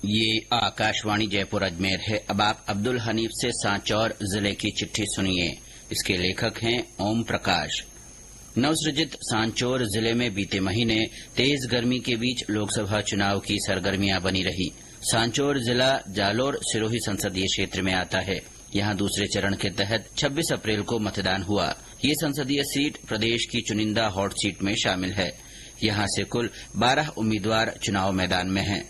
ये आकाशवाणी जयपुर अजमेर है। अब आप अब्दुल हनीफ से सांचौर जिले की चिट्ठी सुनिए। इसके लेखक हैं ओम प्रकाश। नवसृजित सांचौर जिले में बीते महीने तेज गर्मी के बीच लोकसभा चुनाव की सरगर्मियां बनी रही। सांचौर जिला जालोर सिरोही संसदीय क्षेत्र में आता है। यहां दूसरे चरण के तहत 26 अप्रैल को मतदान हुआ। ये संसदीय सीट प्रदेश की चुनिंदा हॉट सीट में शामिल है। यहां से कुल 12 उम्मीदवार चुनाव मैदान में हैं।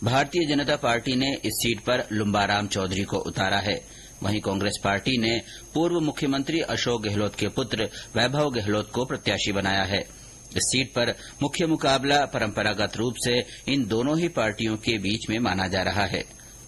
भारतीय जनता पार्टी ने इस सीट पर लुम्बाराम चौधरी को उतारा है। वहीं कांग्रेस पार्टी ने पूर्व मुख्यमंत्री अशोक गहलोत के पुत्र वैभव गहलोत को प्रत्याशी बनाया है। इस सीट पर मुख्य मुकाबला परंपरागत रूप से इन दोनों ही पार्टियों के बीच में माना जा रहा है।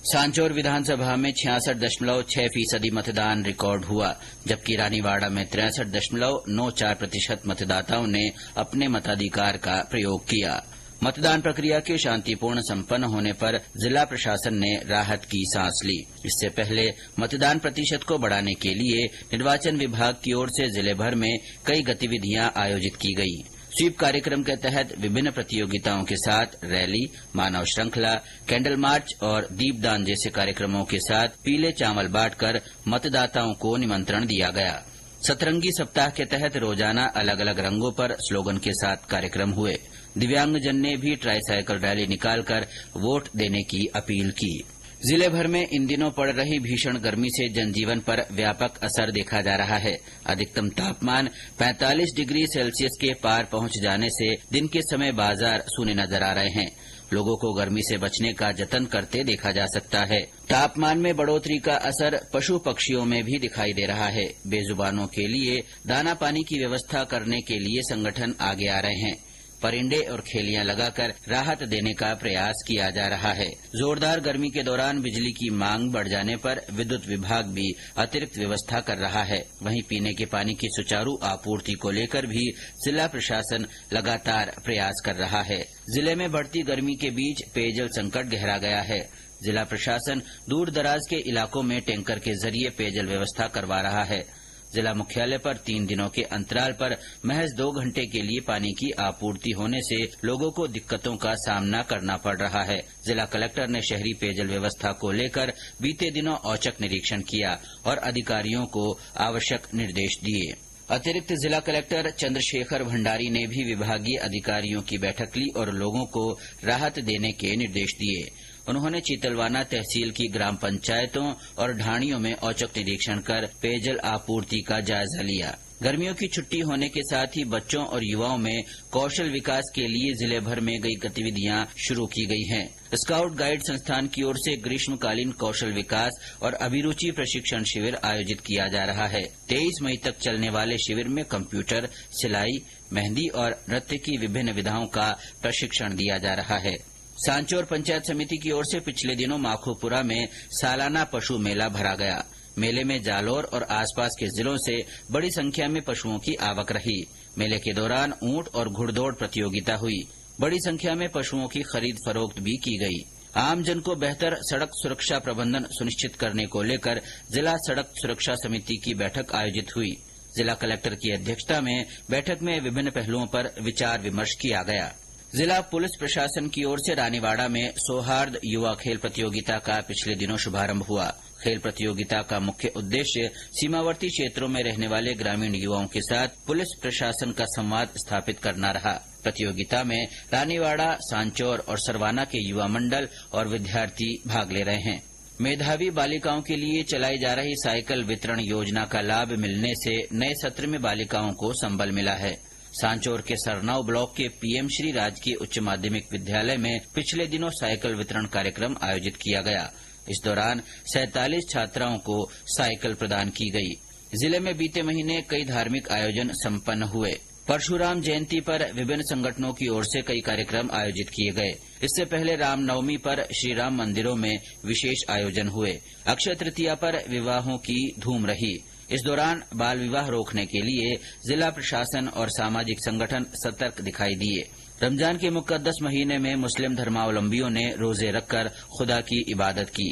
सांचौर विधानसभा में 66.6% मतदान रिकॉर्ड हुआ, जबकि रानीवाड़ा में 63.94% मतदाताओं ने अपने मताधिकार का प्रयोग किया। मतदान प्रक्रिया के शांतिपूर्ण संपन्न होने पर जिला प्रशासन ने राहत की सांस ली। इससे पहले मतदान प्रतिशत को बढ़ाने के लिए निर्वाचन विभाग की ओर से जिले भर में कई गतिविधियां आयोजित की गई। स्वीप कार्यक्रम के तहत विभिन्न प्रतियोगिताओं के साथ रैली, मानव श्रृंखला, कैंडल मार्च और दीपदान जैसे कार्यक्रमों के साथ पीले चावल बांटकर मतदाताओं को निमंत्रण दिया गया। सतरंगी सप्ताह के तहत रोजाना अलग अलग रंगों पर स्लोगन के साथ कार्यक्रम हुए। दिव्यांगजन ने भी ट्राईसाइकिल रैली निकालकर वोट देने की अपील की। जिले भर में इन दिनों पड़ रही भीषण गर्मी से जनजीवन पर व्यापक असर देखा जा रहा है। अधिकतम तापमान 45 डिग्री सेल्सियस के पार पहुंच जाने से दिन के समय बाजार सूने नजर आ रहे हैं। लोगों को गर्मी से बचने का जतन करते देखा जा सकता है। तापमान में बढ़ोतरी का असर पशु पक्षियों में भी दिखाई दे रहा है। बेजुबानों के लिए दाना पानी की व्यवस्था करने के लिए संगठन आगे आ रहे हैं। परिंडे और खेलियां लगाकर राहत देने का प्रयास किया जा रहा है। जोरदार गर्मी के दौरान बिजली की मांग बढ़ जाने पर विद्युत विभाग भी अतिरिक्त व्यवस्था कर रहा है। वहीं पीने के पानी की सुचारू आपूर्ति को लेकर भी जिला प्रशासन लगातार प्रयास कर रहा है। जिले में बढ़ती गर्मी के बीच पेयजल संकट गहरा गया है। जिला प्रशासन दूर दराज के इलाकों में टैंकर के जरिए पेयजल व्यवस्था करवा रहा है। जिला मुख्यालय पर 3 दिनों के अंतराल पर महज 2 घंटे के लिए पानी की आपूर्ति होने से लोगों को दिक्कतों का सामना करना पड़ रहा है। जिला कलेक्टर ने शहरी पेयजल व्यवस्था को लेकर बीते दिनों औचक निरीक्षण किया और अधिकारियों को आवश्यक निर्देश दिए। अतिरिक्त जिला कलेक्टर चंद्रशेखर भंडारी ने भी विभागीय अधिकारियों की बैठक ली और लोगों को राहत देने के निर्देश दिए। उन्होंने चीतलवाना तहसील की ग्राम पंचायतों और ढाणियों में औचक निरीक्षण कर पेयजल आपूर्ति का जायजा लिया। गर्मियों की छुट्टी होने के साथ ही बच्चों और युवाओं में कौशल विकास के लिए जिले भर में कई गतिविधियां शुरू की गई हैं। स्काउट गाइड संस्थान की ओर से ग्रीष्मकालीन कौशल विकास और अभिरुचि प्रशिक्षण शिविर आयोजित किया जा रहा है। 23 मई तक चलने वाले शिविर में कंप्यूटर, सिलाई, मेहंदी और नृत्य की विभिन्न विधाओं का प्रशिक्षण दिया जा रहा है। सांचौर पंचायत समिति की ओर से पिछले दिनों माखोपुरा में सालाना पशु मेला भरा गया। मेले में जालोर और आसपास के जिलों से बड़ी संख्या में पशुओं की आवक रही। मेले के दौरान ऊंट और घुड़दौड़ प्रतियोगिता हुई। बड़ी संख्या में पशुओं की खरीद फरोख्त भी की गई। आमजन को बेहतर सड़क सुरक्षा प्रबंधन सुनिश्चित करने को लेकर जिला सड़क सुरक्षा समिति की बैठक आयोजित हुई। जिला कलेक्टर की अध्यक्षता में बैठक में विभिन्न पहलुओं पर विचार विमर्श किया गया। जिला पुलिस प्रशासन की ओर से रानीवाड़ा में सौहार्द युवा खेल प्रतियोगिता का पिछले दिनों शुभारंभ हुआ। खेल प्रतियोगिता का मुख्य उद्देश्य सीमावर्ती क्षेत्रों में रहने वाले ग्रामीण युवाओं के साथ पुलिस प्रशासन का संवाद स्थापित करना रहा। प्रतियोगिता में रानीवाड़ा, सांचौर और सरवाना के युवा मंडल और विद्यार्थी भाग ले रहे हैं। मेधावी बालिकाओं के लिए चलाई जा रही साइकिल वितरण योजना का लाभ मिलने से नए सत्र में बालिकाओं को संबल मिला है। सांचौर के सरनाव ब्लॉक के पीएम श्री राजकीय उच्च माध्यमिक विद्यालय में पिछले दिनों साइकिल वितरण कार्यक्रम आयोजित किया गया। इस दौरान 47 छात्राओं को साइकिल प्रदान की गई। जिले में बीते महीने कई धार्मिक आयोजन संपन्न हुए। परशुराम जयंती पर विभिन्न संगठनों की ओर से कई कार्यक्रम आयोजित किए गए। इससे पहले रामनवमी पर श्रीराम मंदिरों में विशेष आयोजन हुए। अक्षय तृतीया पर विवाहों की धूम रही। इस दौरान बाल विवाह रोकने के लिए जिला प्रशासन और सामाजिक संगठन सतर्क दिखाई दिए। रमजान के मुकद्दस महीने में मुस्लिम धर्मावलंबियों ने रोजे रखकर खुदा की इबादत की।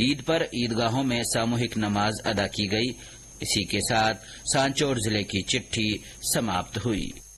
ईद पर ईदगाहों में सामूहिक नमाज अदा की गई। इसी के साथ सांचौर जिले की चिट्ठी समाप्त हुई।